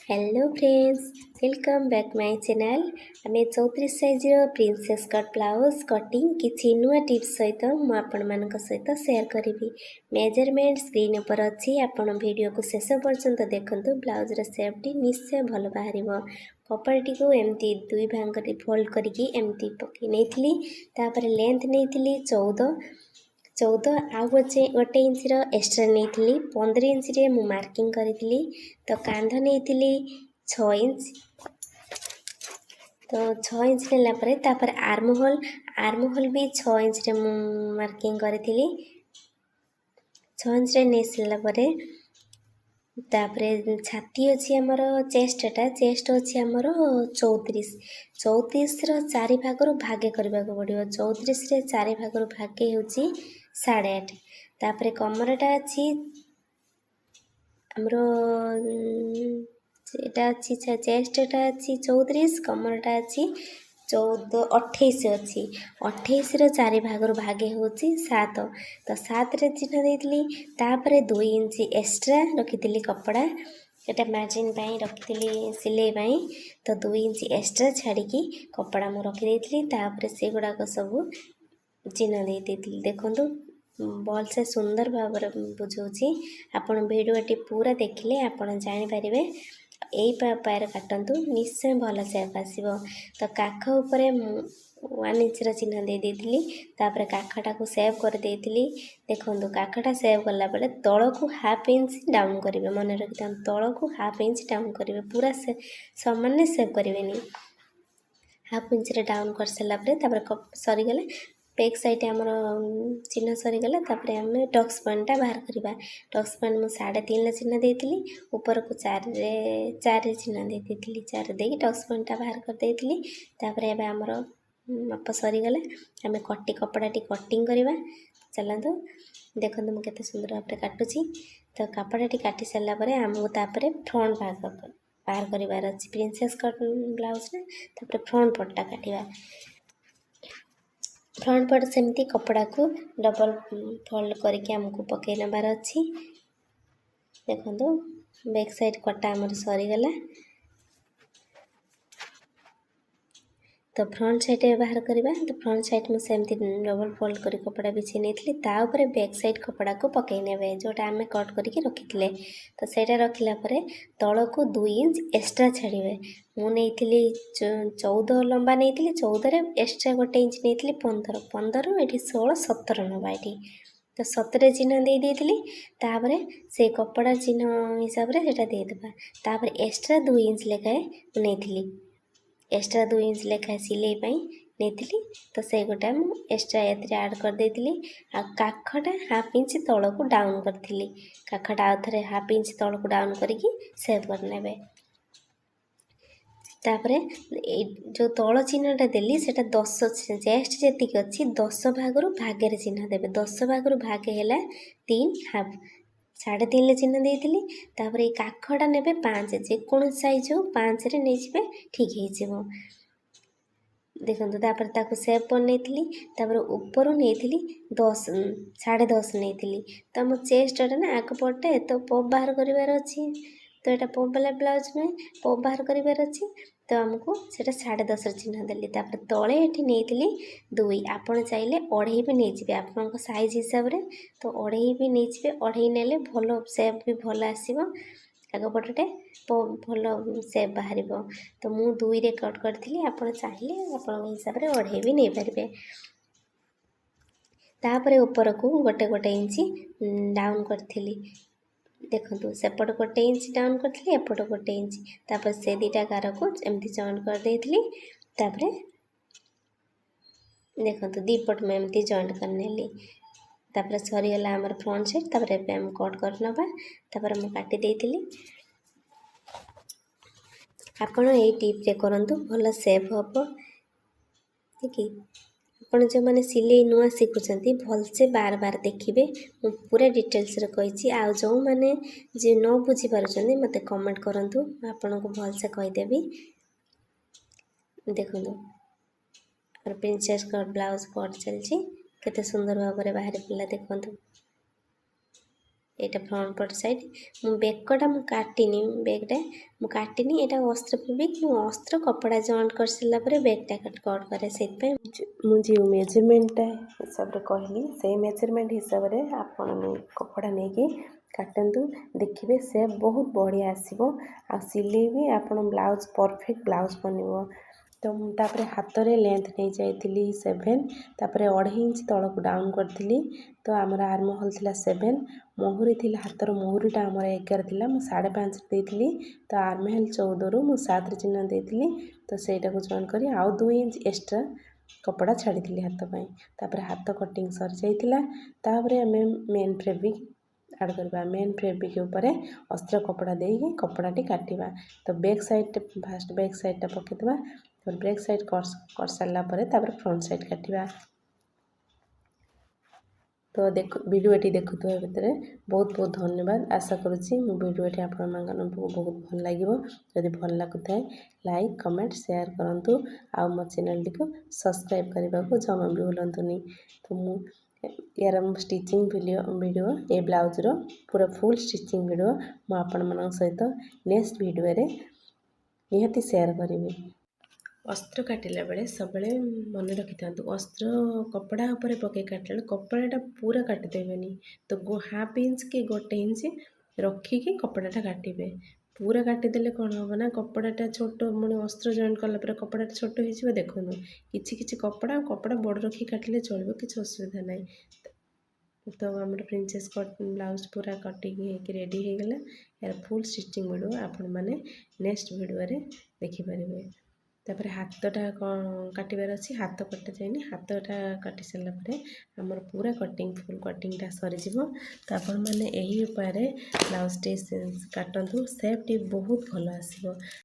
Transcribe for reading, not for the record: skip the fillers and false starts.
Hello friends, welcome back my channel. आम 34 size princess cut blouse cutting किसी नुआ tips सहित मुझे सहित शेयर करी। मेजरमेंट स्क्रीन पर अच्छी आपण वीडियो को शेष पर्यंत देखते। ब्लाउजर सेपटी निश्चय भल बाहर। कपड़ाटी को एमती दुई भाग फोल्ड करके एमती पकई नहीं। लेंथ नहीं 14 आउ गोटे इंच एक्सट्रा नहीं 15 इंच रे मु मार्किंग करी। तो कांध नहीं 6 इंच। तो 6 इंच नेलापर आर्म होल भी 6 इंच रे मु मार्किंग करी। 6 इंच रे नहीं सारापर छाती अच्छी आमर चेस्ट अच्छी आमर 34 चारि भाग भागे करने को पड़ो। 34 रे 4 भाग भागे हूँ 8.5। तापर कमरटा अच्छी आमर अच्छी चेस्टा अच्छी 34, कमरटा अच्छी 28 अच्छी। 28 4 भाग भागे हूँ 7। तो 7 रे चिन्ह देती। तापर 2 इंच एक्सट्रा रखी कपड़ा एटा मार्जिन रखी सिलाई। तो 2 इंच एक्सट्रा छाड़ी कपड़ा मु रखी तापर से गुड़ाक सब चिन्ह दे देखु भल से सुंदर भाव बुझाऊँ। आपण भिडियोटी पूरा देखिले आपण जापर यही उपाय काटतु निश्चय भल सेप आसो। तो काख उपर 1 इंच चिन्ह दे देती। तापर काखटा को सेव कर देती। देखो काखटा सेव कला बेले तल को हाफ इंच डाउन करेंगे। मन रखी था तल को हाफ इंच डाउन करेंगे, पूरा से सामान्य सेव करेंगे। हाफ इंच रे डाउन कर सारापर सरीगले बैक साइड आमर चिन्ह सरीगला। आम टक्स पॉइंटा बाहर करवा। टक्स पॉइंट मुझे 3.5 चिन्ह देती। ऊपर को 4 रे चिन्ह देती। 4 दे टक्स पॉइंटा बाहर कर देती। तापर एबे आमर माप सरीगला। आम कटी कपड़ाटी कटिंग करवा। चलतु देखो मुझे सुंदर भाव काटुची। तो कपड़ाटी काटी सारापर आमको तापर फ्रंट भाग बाहर करार अच्छी। प्रिंसेस कट ब्लाउज ना तापर फ्रंट पट्टा काटिया। फ्रंट पट सेमती कपड़ा को डबल फोल्ड करके आमको पकई नबार अच्छी। देखो बैक साइड कटा आमर सरीगला। तो फ्रंट साइड बाहर करवा। तो फ्रंट साइड में सेमती डबल फोल्ड कर कपड़ा बिछे नहीं तापर बैक साइड कपड़ा को पकई ने जोटा आम कट करके रखी थे। तो सहीटा रखला तल को 2 इंच एक्सट्रा छाड़े। मुझे 14 लंबा नहीं 14 रे एक्सट्रा गोटे इंच नहीं 15 15 ये 16 17 नवा ये। तो 17 चिन्ह दे देती। तापर से कपड़ा चिन्ह हिसाब से देदेबा। तापर एक्सट्रा 2 इंच लेखाएं नहीं एक्सट्रा 2 इंच लेखाएं सिलाई नहीं। तो से गोटा एक्सट्रा ये आड कर देती। आ काखटा हाफ इंच तल को डाउन करी। काखटा आउ थे हाफ इंच तल को डाउन करके सेव करने। तापर जो तल चिन्हटा देली से 10 चेस्ट जी अच्छी 10 भाग भागे चिन्ह देवे। 10 भाग भागे है 3 हाफ 3.5 चिन्ह देती। तापर ये काखटा ने 5 जेको साइज हो 5 रे नहीं जाए ठीक हो। देखो तापर ताको सेव कर नहीं। तापर ऊपर नहीं 10 10.5 नहीं। तो मो चेस्टा ना आग पटे तो पप बाहर करार अच्छी। तो यहाँ पप वाला ब्लाउज नुहे पप बाहर करार अच्छी। तो आमको से 10.5 चिन्ह देली। तापर तले ये नहीं 2 आपड़ चाहिए 2.5 भी नहीं जाए आपण साइज हिसाब से। तो 2.5 भी नहीं जाए 2.5 ने भल सेप भी भल आसो। आगपटे भल सेप बाहर। तो मु 2 रे कट करी आप चाहिए आप हिसाब से 2.5 भी नहीं पारे। तापर ऊपर को गोटे गोटे इंच डाउन करी। देखो सेपट गोटे इंच डाउन करी एपट गोटे इंच। तापर से 2टा गार को एमती जॉइंट कर देती। तापर देखो 2 पट में एमती जॉइंट करने। तापर सरीगला आमर फ्रंट साइड। तापर एम कट कर नवा। तापर मु काटी देती। आपण ये टिप्रे करंतु भल सेफ हम ठीक। आपण जो मैंने सिलाई नुआ शिखुंट भलसे बार बार देखिए। मु पूरा डिटेल्स कही आ जो मैंने जे न बुझी पार्टी मत कमेंट करंतु आपन को भलसे कहीदेवी। देखो प्रिंसेस कट ब्लाउज कट चलती केते सुंदर भाव में बाहर पड़ा देखो। ଏଇଟା ଫ୍ରଣ୍ଟ ପଟ ସାଇଡ୍। ମୁଁ ବେକଟା ମୁଁ କାଟିନି, ବେଗଟା ମୁଁ କାଟିନି, ଏଇଟା ଅସ୍ତ୍ର ଫେବିକ୍। ମୁଁ ଅସ୍ତ୍ର କପଡ଼ା ଜଏଣ୍ଟ କରିସାରିଲା ପରେ ବେଗଟା କଟ୍ କରେ। ସେଥିପାଇଁ ମୁଁ ଯେଉଁ ମେଜରମେଣ୍ଟଟା ହିସାବରେ କହିଲି ସେଇ ମେଜରମେଣ୍ଟ ହିସାବରେ ଆପଣ କପଡ଼ା ନେଇକି କାଟନ୍ତୁ, ଦେଖିବେ ସେ ବହୁତ ବଢ଼ିଆ ଆସିବ। ଆଉ ସିଲେଇ ବି ଆପଣ ବ୍ଲାଉଜ୍ ପରଫେକ୍ଟ ବ୍ଲାଉଜ୍ ବନିବ। ତ ମୁଁ ତାପରେ ହାତରେ ଲେନ୍ଥ ନେଇଯାଇଥିଲି 7, ତାପରେ 2.5 ଇଞ୍ଚ ତଳକୁ ଡାଉନ୍ କରିଥିଲି। ତ ଆମର ଆର୍ମ ହୋଲ୍ ଥିଲା 7, ମହୁରୀ ଥିଲା, ହାତର ମହୁରୀଟା ଆମର 11 ଥିଲା, ମୁଁ 5.5 ଦେଇଥିଲି। ତ ଆର୍ମ ହୋଲ୍ 14ରୁ ମୁଁ 7 ଚିହ୍ନ ଦେଇଥିଲି। ତ ସେଇଟାକୁ ଜଏନ୍ କରି ଆଉ 2 ଇଞ୍ଚ ଏକ୍ସଟ୍ରା କପଡ଼ା ଛାଡ଼ିଥିଲି ହାତ ପାଇଁ। ତାପରେ ହାତ କଟିଂ ସରିଯାଇଥିଲା। ତାପରେ ଆମେ ମେନ୍ ଫେବ୍ରିକ୍ ଆଡ଼୍ କରିବା। ମେନ୍ ଫେବ୍ରିକ୍ ଉପରେ ଅସ୍ତ୍ର କପଡ଼ା ଦେଇକି କପଡ଼ାଟି କାଟିବା। ତ ବ୍ୟାକ୍ ସାଇଡ଼୍ଟା ଫାଷ୍ଟ ବ୍ୟାକ୍ ସାଇଡ଼୍ଟା ପକାଇଦେବା। ତାପରେ ବ୍ୟାକ୍ ସାଇଡ଼୍ କରିସାରିଲା ପରେ ତାପରେ ଫ୍ରଣ୍ଟ ସାଇଡ଼୍ କାଟିବା। ତ ଭିଡ଼ିଓଟି ଦେଖୁଥିବା ଭିତରେ ବହୁତ ବହୁତ ଧନ୍ୟବାଦ। ଆଶା କରୁଛି ମୋ ଭିଡ଼ିଓଟି ଆପଣମାନଙ୍କୁ ବହୁତ ଭଲ ଲାଗିବ। ଯଦି ଭଲ ଲାଗୁଥାଏ ଲାଇକ୍, କମେଣ୍ଟ, ସେୟାର କରନ୍ତୁ। ଆଉ ମୋ ଚ୍ୟାନେଲଟିକୁ ସବସ୍କ୍ରାଇବ୍ କରିବାକୁ ଜମା ବି ଭୁଲନ୍ତୁନି। ତ ମୁଁ ୟାର ଷ୍ଟିଚିଂ ଭିଡ଼ିଓ ଏ ବ୍ଲାଉଜ୍ର ପୁରା ଫୁଲ୍ ଷ୍ଟିଚିଂ ଭିଡ଼ିଓ ମୁଁ ଆପଣମାନଙ୍କ ସହିତ ନେକ୍ସଟ ଭିଡ଼ିଓରେ ନିହାତି ସେୟାର କରିବି। ଅସ୍ତ୍ର କାଟିଲା ବେଳେ ସବୁବେଳେ ମନେ ରଖିଥାନ୍ତୁ, ଅସ୍ତ୍ର କପଡ଼ା ଉପରେ ପକାଇ କାଟିଲା ବେଳେ କପଡ଼ାଟା ପୁରା କାଟିଦେବେନି। ତ 1/2 ଇଞ୍ଚ କି 1 ଇଞ୍ଚ ରଖିକି କପଡ଼ାଟା କାଟିବେ। ପୁରା କାଟିଦେଲେ କ'ଣ ହେବ ନା କପଡ଼ାଟା ଛୋଟ, ମାନେ ଅସ୍ତ୍ର ଜଏଣ୍ଟ କଲା ପରେ କପଡ଼ାଟା ଛୋଟ ହେଇଯିବ। ଦେଖନ୍ତୁ କିଛି କିଛି କପଡ଼ା ବଡ଼ ରଖି କାଟିଲେ ଚଳିବ, କିଛି ଅସୁବିଧା ନାହିଁ। ତ ଆମର ପ୍ରିନ୍ସେସ୍ କଟ୍ ବ୍ଲାଉଜ୍ ପୁରା କଟିଂ ହେଇକି ରେଡ଼ି ହେଇଗଲା। ଏହାର ଫୁଲ୍ ଷ୍ଟିଚିଂ ଭିଡ଼ିଓ ଆପଣମାନେ ନେକ୍ସଟ ଭିଡ଼ିଓରେ ଦେଖିପାରିବେ। ତାପରେ ହାତଟା କାଟିବାର ଅଛି, ହାତ କଟା ଯାଇନି। ହାତଟା କାଟି ସାରିଲା ପରେ ଆମର ପୁରା ଫୁଲ୍ କଟିଂଟା ସରିଯିବ। ତ ଆପଣମାନେ ଏହି ଉପାୟରେ ବ୍ଲାଉଜ୍ଟି କାଟନ୍ତୁ, ସେପ୍ଟି ବହୁତ ଭଲ ଆସିବ।